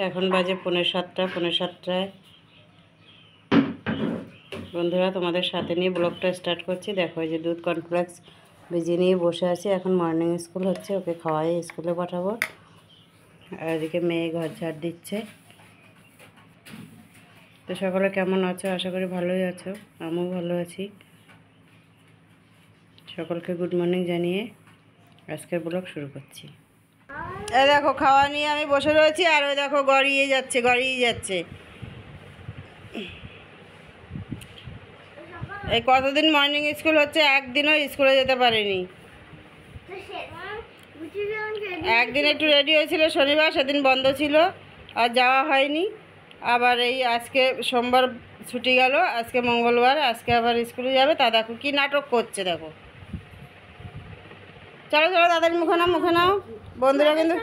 এখন বাজে 6:45। 7:30 বন্ধুরা, তোমাদের সাথে নিয়ে ব্লগটা স্টার্ট করছি। দেখো, এই যে দুধ কর্নফ্লেক্স ভিজিয়ে নিয়ে বসে আছি। এখন মর্নিং স্কুল হচ্ছে, ওকে খাওয়াই স্কুলে পাঠাবো। আর এদিকে মেয়ে ঘর ঝাড় দিচ্ছে। তো সকলে কেমন আছো? আশা করি ভালোই আছো, আমিও ভালো আছি। সকলকে গুড মর্নিং জানিয়ে আজকের ব্লগ শুরু করছি। এই দেখো, খাওয়া নিয়ে আমি বসে রয়েছি, আর ওই দেখো গড়িয়ে যাচ্ছে। এই কতদিন মর্নিং স্কুল হচ্ছে, একদিনও স্কুলে যেতে পারিনি। একদিন একটু রেডি হয়েছিল শনিবার, সেদিন বন্ধ ছিল আর যাওয়া হয়নি। আবার এই আজকে সোমবার ছুটি গেল, আজকে মঙ্গলবার, আজকে আবার স্কুলে যাবে। তা দেখো কি নাটক করছে, দেখো। চলো তাদের মুখে নাও। বন্ধুরা কিন্তু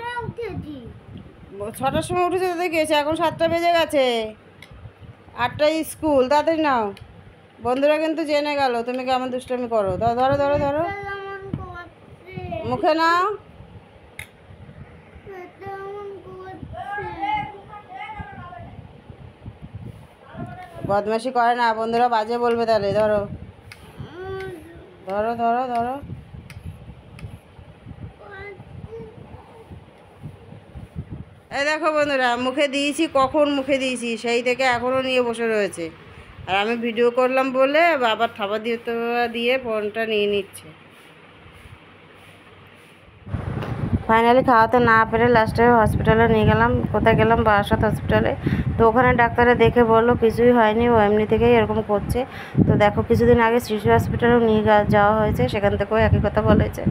6টার সময় উঠেছে, তাদের গিয়েছে, এখন 7টা বেজে গেছে। 8টায় স্কুল, তাড়াতাড়ি নাও। বন্ধুরা কিন্তু জেনে গেল তুমি কেমন দুষ্টামি করো। ধরো মুখে নাও। বদমাশি করে না বন্ধুরা, বাজে বলবে তাহলে। ধরো। এই দেখো বন্ধুরা, কখন মুখে দিয়েছি, সেই থেকে এখনও নিয়ে বসে রয়েছে। আর আমি ভিডিও করলাম বলে আবার থাবা দিয়ে ফোনটা নিয়ে নিচ্ছে। ফাইনালি খাওয়াতে না পেরে লাস্টে হসপিটালে নিয়ে গেলাম। কোথায় গেলাম? বারাসাত হসপিটালে। তো ওখানে ডাক্তারে দেখে বললো কিছুই হয়নি, ও এমনি থেকেই এরকম করছে। তো দেখো, কিছুদিন আগে শিশু হসপিটালেও নিয়ে যাওয়া হয়েছে, সেখান থেকেও একই কথা বলেছে।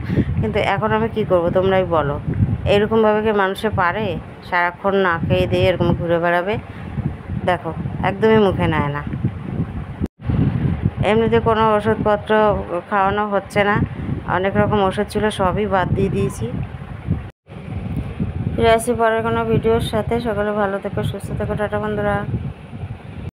কিন্তু এখন আমি কি করব, তোমরাই বলো। এরকমভাবে কি মানুষে পারে সারাক্ষণ না খেয়ে দিয়ে এরকম ঘুরে বেড়াবে? দেখো, একদমই মুখে নেয় না। এমনিতে কোনো ওষুধপত্র খাওয়ানো হচ্ছে না, অনেক রকম ওষুধ ছিল, সবই বাদ দিয়ে দিয়েছি। ফিরে আসি পরের কোনো ভিডিওর সাথে। সকলে ভালো থেকো, সুস্থ থেকো। টাটা বন্ধুরা।